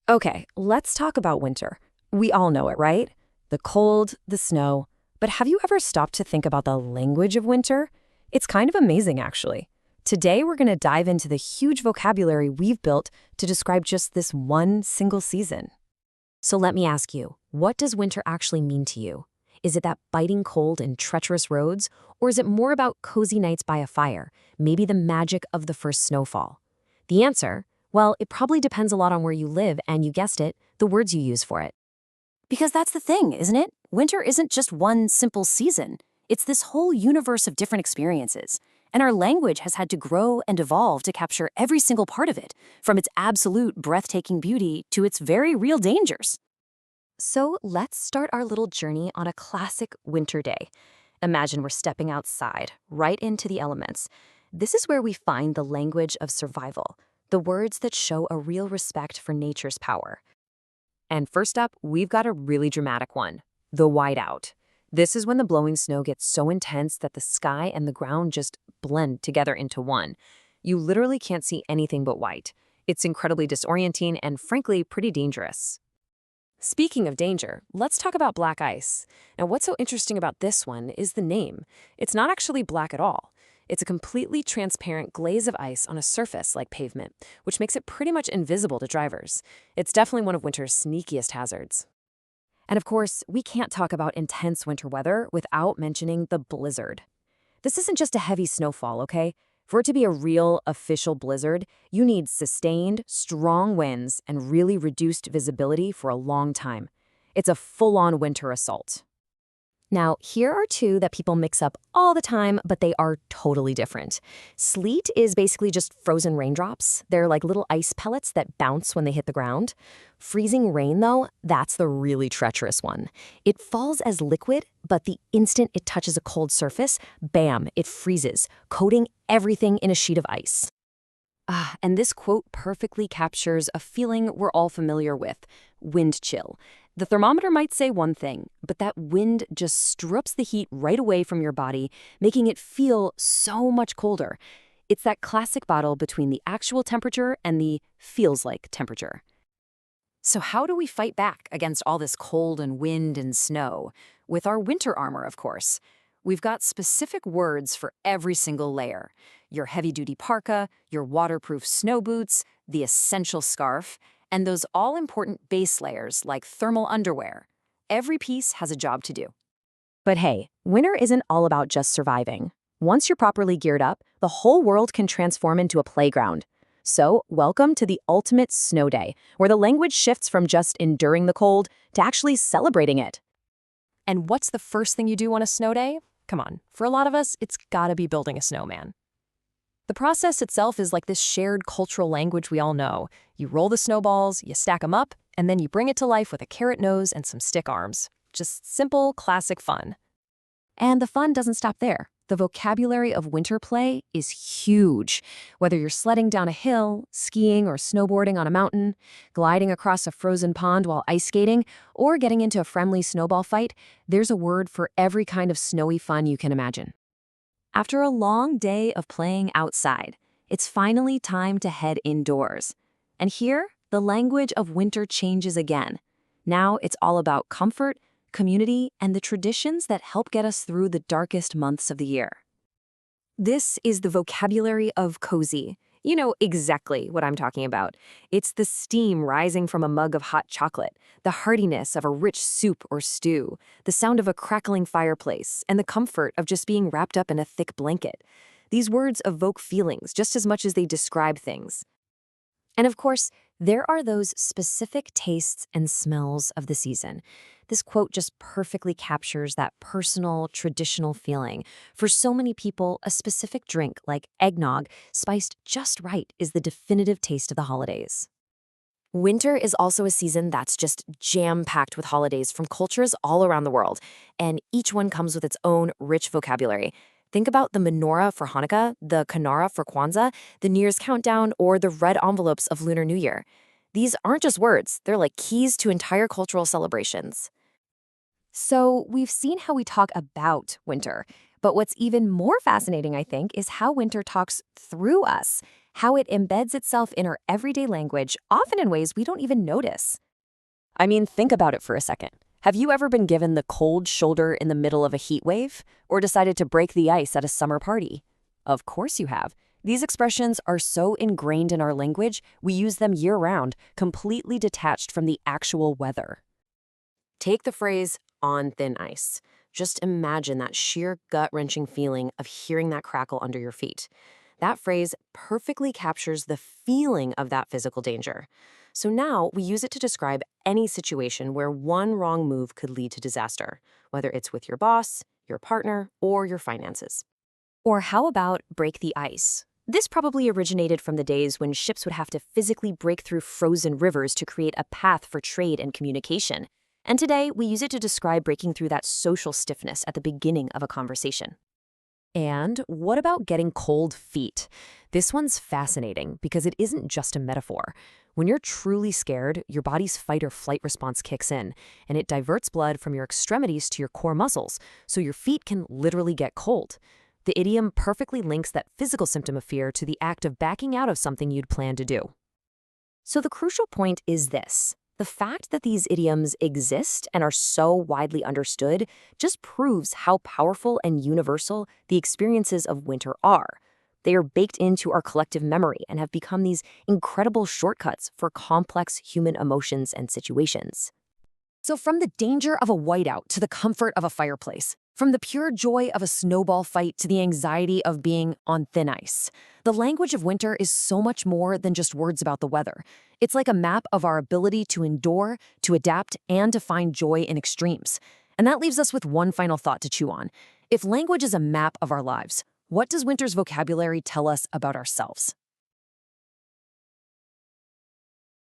Okay, let's talk about winter. We all know it, right? The cold, the snow. But have you ever stopped to think about the language of winter? It's kind of amazing, actually. Today, we're going to dive into the huge vocabulary we've built to describe just this one single season. So let me ask you, what does winter actually mean to you? Is it that biting cold and treacherous roads? Or is it more about cozy nights by a fire, maybe the magic of the first snowfall? The answer? Well, it probably depends a lot on where you live and, you guessed it, the words you use for it. Because that's the thing, isn't it? Winter isn't just one simple season. It's this whole universe of different experiences. And our language has had to grow and evolve to capture every single part of it, from its absolute breathtaking beauty to its very real dangers. So let's start our little journey on a classic winter day. Imagine we're stepping outside, right into the elements. This is where we find the language of survival, the words that show a real respect for nature's power. And first up, we've got a really dramatic one, the whiteout. This is when the blowing snow gets so intense that the sky and the ground just blend together into one. You literally can't see anything but white. It's incredibly disorienting and, frankly, pretty dangerous. Speaking of danger, let's talk about black ice. Now, what's so interesting about this one is the name. It's not actually black at all. It's a completely transparent glaze of ice on a surface like pavement, which makes it pretty much invisible to drivers. It's definitely one of winter's sneakiest hazards. And of course, we can't talk about intense winter weather without mentioning the blizzard. This isn't just a heavy snowfall, okay? For it to be a real, official blizzard, you need sustained, strong winds and really reduced visibility for a long time. It's a full-on winter assault. Now, here are two that people mix up all the time, but they are totally different. Sleet is basically just frozen raindrops. They're like little ice pellets that bounce when they hit the ground. Freezing rain, though, that's the really treacherous one. It falls as liquid, but the instant it touches a cold surface, bam, it freezes, coating everything in a sheet of ice. And this quote perfectly captures a feeling we're all familiar with, wind chill. The thermometer might say one thing, but that wind just strips the heat right away from your body, making it feel so much colder. It's that classic battle between the actual temperature and the feels like temperature. So how do we fight back against all this cold and wind and snow? With our winter armor, of course. We've got specific words for every single layer. Your heavy-duty parka, your waterproof snow boots, the essential scarf, and those all-important base layers like thermal underwear. Every piece has a job to do. But hey, winter isn't all about just surviving. Once you're properly geared up, the whole world can transform into a playground. So, welcome to the ultimate snow day, where the language shifts from just enduring the cold to actually celebrating it. And what's the first thing you do on a snow day? Come on, for a lot of us, it's gotta be building a snowman. The process itself is like this shared cultural language we all know. You roll the snowballs, you stack them up, and then you bring it to life with a carrot nose and some stick arms. Just simple, classic fun. And the fun doesn't stop there. The vocabulary of winter play is huge. Whether you're sledding down a hill, skiing or snowboarding on a mountain, gliding across a frozen pond while ice skating, or getting into a friendly snowball fight, there's a word for every kind of snowy fun you can imagine. After a long day of playing outside, it's finally time to head indoors. And here, the language of winter changes again. Now it's all about comfort, community, and the traditions that help get us through the darkest months of the year. This is the vocabulary of cozy. You know exactly what I'm talking about. It's the steam rising from a mug of hot chocolate, the heartiness of a rich soup or stew, the sound of a crackling fireplace, and the comfort of just being wrapped up in a thick blanket. These words evoke feelings just as much as they describe things. And of course, there are those specific tastes and smells of the season. This quote just perfectly captures that personal, traditional feeling. For so many people, a specific drink like eggnog, spiced just right, is the definitive taste of the holidays. Winter is also a season that's just jam-packed with holidays from cultures all around the world, and each one comes with its own rich vocabulary. Think about the menorah for Hanukkah, the Kinara for Kwanzaa, the New Year's countdown, or the red envelopes of Lunar New Year. These aren't just words, they're like keys to entire cultural celebrations. So we've seen how we talk about winter, but what's even more fascinating, I think, is how winter talks through us. how it embeds itself in our everyday language, often in ways we don't even notice. I mean, think about it for a second. Have you ever been given the cold shoulder in the middle of a heat wave, or decided to break the ice at a summer party? Of course you have. These expressions are so ingrained in our language, we use them year-round, completely detached from the actual weather. Take the phrase, on thin ice. Just imagine that sheer gut-wrenching feeling of hearing that crackle under your feet. That phrase perfectly captures the feeling of that physical danger. So now we use it to describe any situation where one wrong move could lead to disaster, whether it's with your boss, your partner, or your finances. Or how about break the ice? This probably originated from the days when ships would have to physically break through frozen rivers to create a path for trade and communication. And today, we use it to describe breaking through that social stiffness at the beginning of a conversation. And what about getting cold feet? This one's fascinating because it isn't just a metaphor. When you're truly scared, your body's fight or flight response kicks in, and it diverts blood from your extremities to your core muscles, so your feet can literally get cold. The idiom perfectly links that physical symptom of fear to the act of backing out of something you'd planned to do. So the crucial point is this. The fact that these idioms exist and are so widely understood just proves how powerful and universal the experiences of winter are. They are baked into our collective memory and have become these incredible shortcuts for complex human emotions and situations. So from the danger of a whiteout to the comfort of a fireplace, from the pure joy of a snowball fight to the anxiety of being on thin ice, the language of winter is so much more than just words about the weather. It's like a map of our ability to endure, to adapt, and to find joy in extremes. And that leaves us with one final thought to chew on. If language is a map of our lives, what does winter's vocabulary tell us about ourselves?